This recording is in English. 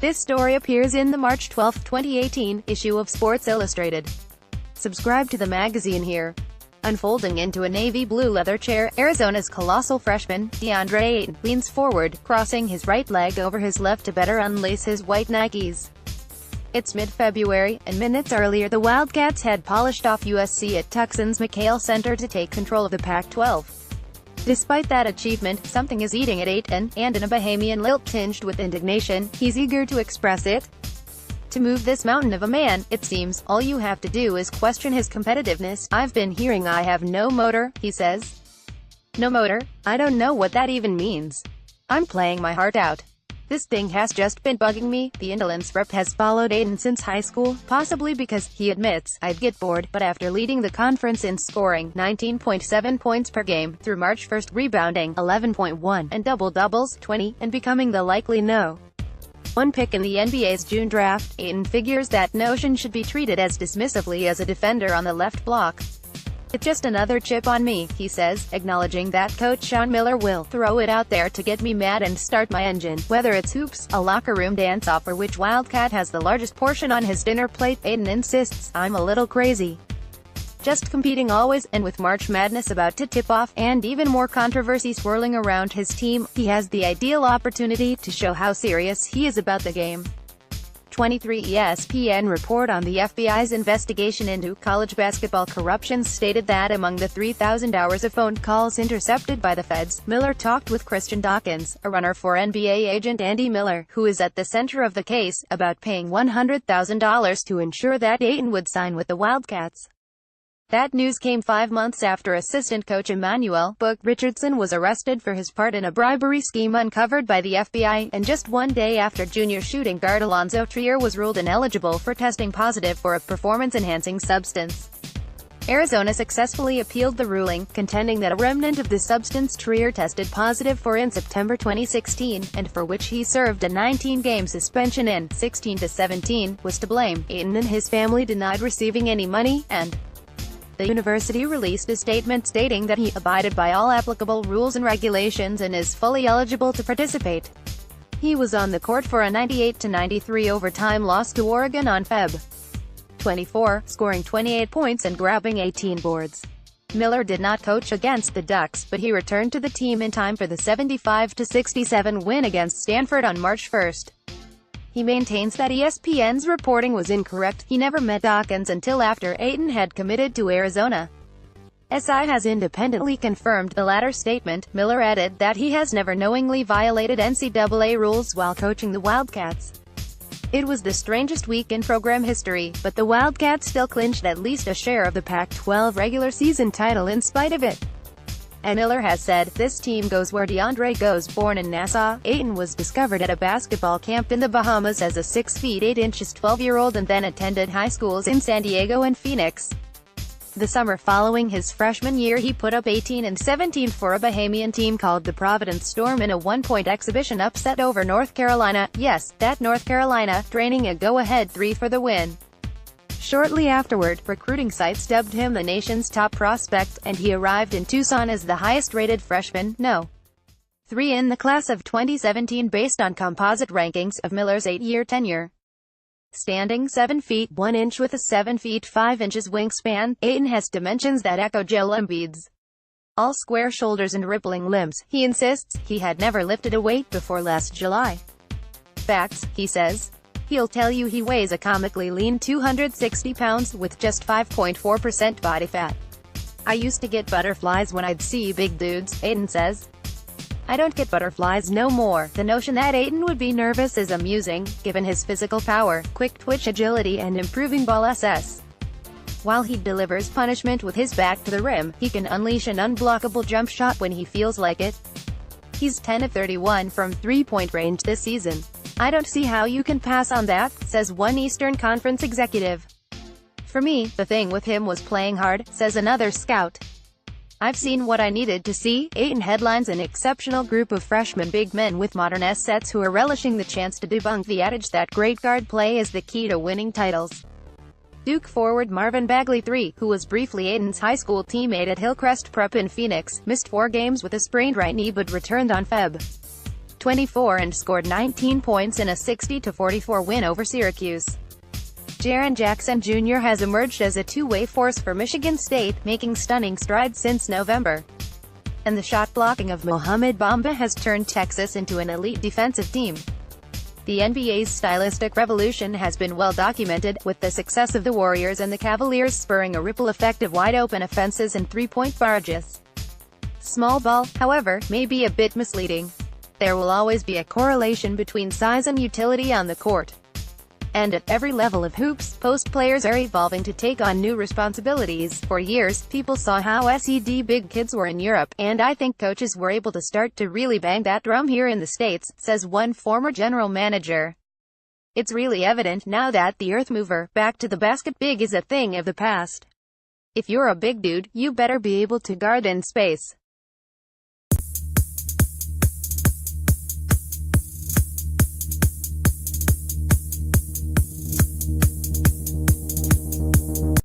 This story appears in the March 12, 2018, issue of Sports Illustrated. Subscribe to the magazine here. Unfolding into a navy blue leather chair, Arizona's colossal freshman, Deandre Ayton, leans forward, crossing his right leg over his left to better unlace his white Nikes. It's mid-February, and minutes earlier the Wildcats had polished off USC at Tucson's McKale Center to take control of the Pac-12. Despite that achievement, something is eating at Ayton, and in a Bahamian lilt tinged with indignation, he's eager to express it. To move this mountain of a man, it seems, all you have to do is question his competitiveness. I've been hearing I have no motor, he says. No motor? I don't know what that even means. I'm playing my heart out. This thing has just been bugging me. The indolence rep has followed Ayton since high school, possibly because, he admits, I'd get bored, but after leading the conference in scoring 19.7 points per game, through March 1st rebounding 11.1, and double-doubles 20, and becoming the likely no. 1 pick in the NBA's June draft, Ayton figures that notion should be treated as dismissively as a defender on the left block. It's just another chip on me, he says, acknowledging that coach Sean Miller will throw it out there to get me mad and start my engine. Whether it's hoops, a locker room dance-off, or which Wildcat has the largest portion on his dinner plate, Ayton insists, I'm a little crazy. Just competing always, and with March Madness about to tip off, and even more controversy swirling around his team, he has the ideal opportunity to show how serious he is about the game. 23 ESPN report on the FBI's investigation into college basketball corruption stated that among the 3,000 hours of phone calls intercepted by the feds, Miller talked with Christian Dawkins, a runner for NBA agent Andy Miller, who is at the center of the case, about paying $100,000 to ensure that Ayton would sign with the Wildcats. That news came 5 months after assistant coach Emmanuel "Book" Richardson was arrested for his part in a bribery scheme uncovered by the FBI, and just 1 day after junior shooting guard Alonzo Trier was ruled ineligible for testing positive for a performance-enhancing substance. Arizona successfully appealed the ruling, contending that a remnant of the substance Trier tested positive for in September 2016, and for which he served a 19-game suspension in 16-17, was to blame. Ayton and his family denied receiving any money, and the university released a statement stating that he abided by all applicable rules and regulations and is fully eligible to participate. He was on the court for a 98-93 overtime loss to Oregon on Feb. 24, scoring 28 points and grabbing 18 boards. Miller did not coach against the Ducks, but he returned to the team in time for the 75-67 win against Stanford on March 1. He maintains that ESPN's reporting was incorrect. He never met Dawkins until after Ayton had committed to Arizona. SI has independently confirmed the latter statement. Miller added that he has never knowingly violated NCAA rules while coaching the Wildcats. It was the strangest week in program history, but the Wildcats still clinched at least a share of the Pac-12 regular season title in spite of it. And Miller has said, this team goes where Deandre goes. Born in Nassau, Ayton was discovered at a basketball camp in the Bahamas as a 6 feet 8 inches 12-year-old and then attended high schools in San Diego and Phoenix. The summer following his freshman year he put up 18 and 17 for a Bahamian team called the Providence Storm in a 1-point exhibition upset over North Carolina. Yes, that North Carolina, draining a go-ahead 3 for the win. Shortly afterward, recruiting sites dubbed him the nation's top prospect, and he arrived in Tucson as the highest-rated freshman, no. 3 in the class of 2017 based on composite rankings of Miller's 8-year tenure. Standing 7 feet 1 inch with a 7 feet 5 inches wingspan, Ayton has dimensions that echo Joel Embiid's. All square shoulders and rippling limbs. He insists he had never lifted a weight before last July. Facts, he says. He'll tell you he weighs a comically lean 260 pounds, with just 5.4% body fat. I used to get butterflies when I'd see big dudes, Ayton says. I don't get butterflies no more. The notion that Ayton would be nervous is amusing, given his physical power, quick twitch agility and improving ball SS. While he delivers punishment with his back to the rim, he can unleash an unblockable jump shot when he feels like it. He's 10 of 31 from three-point range this season. I don't see how you can pass on that, says one Eastern Conference executive. For me, the thing with him was playing hard, says another scout. I've seen what I needed to see. Ayton headlines an exceptional group of freshman big men with modern assets who are relishing the chance to debunk the adage that great guard play is the key to winning titles. Duke forward Marvin Bagley III, who was briefly Ayton's high school teammate at Hillcrest Prep in Phoenix, missed 4 games with a sprained right knee but returned on Feb. 24 and scored 19 points in a 60-44 win over Syracuse. Jaren Jackson Jr. has emerged as a two-way force for Michigan State, making stunning strides since November. And the shot blocking of Mohamed Bamba has turned Texas into an elite defensive team. The NBA's stylistic revolution has been well documented, with the success of the Warriors and the Cavaliers spurring a ripple effect of wide-open offenses and three-point barrages. Small ball, however, may be a bit misleading. There will always be a correlation between size and utility on the court. And at every level of hoops, post players are evolving to take on new responsibilities. For years, people saw how SED big kids were in Europe, and I think coaches were able to start to really bang that drum here in the States, says one former general manager. It's really evident now that the earth mover, back to the basket big is a thing of the past. If you're a big dude, you better be able to guard in space.